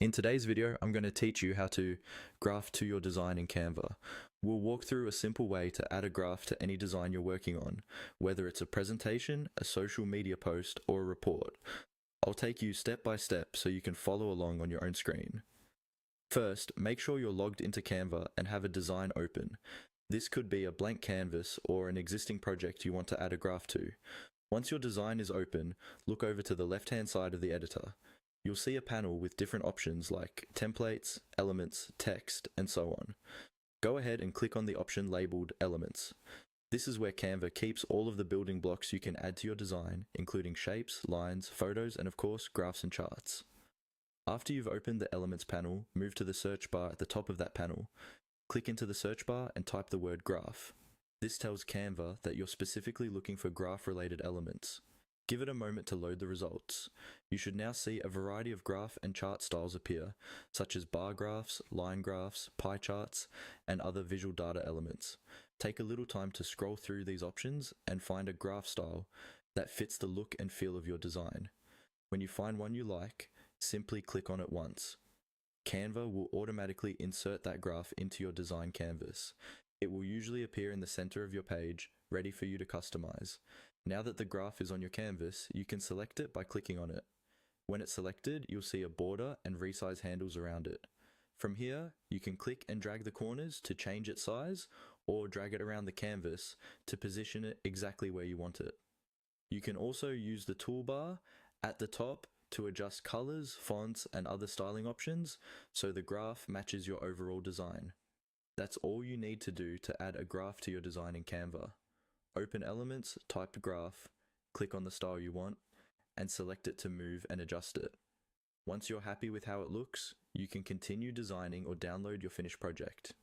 In today's video, I'm going to teach you how to graph to your design in Canva. We'll walk through a simple way to add a graph to any design you're working on, whether it's a presentation, a social media post, or a report. I'll take you step by step so you can follow along on your own screen. First, make sure you're logged into Canva and have a design open. This could be a blank canvas or an existing project you want to add a graph to. Once your design is open, look over to the left-hand side of the editor. You'll see a panel with different options like templates, elements, text, and so on. Go ahead and click on the option labeled Elements. This is where Canva keeps all of the building blocks you can add to your design, including shapes, lines, photos, and of course, graphs and charts. After you've opened the Elements panel, move to the search bar at the top of that panel. Click into the search bar and type the word graph. This tells Canva that you're specifically looking for graph-related elements. Give it a moment to load the results. You should now see a variety of graph and chart styles appear, such as bar graphs, line graphs, pie charts, and other visual data elements. Take a little time to scroll through these options and find a graph style that fits the look and feel of your design. When you find one you like, simply click on it once. Canva will automatically insert that graph into your design canvas. It will usually appear in the center of your page, ready for you to customize. Now that the graph is on your canvas, you can select it by clicking on it. When it's selected, you'll see a border and resize handles around it. From here, you can click and drag the corners to change its size, or drag it around the canvas to position it exactly where you want it. You can also use the toolbar at the top to adjust colors, fonts, and other styling options so the graph matches your overall design. That's all you need to do to add a graph to your design in Canva. Open Elements, type graph, click on the style you want, and select it to move and adjust it. Once you're happy with how it looks, you can continue designing or download your finished project.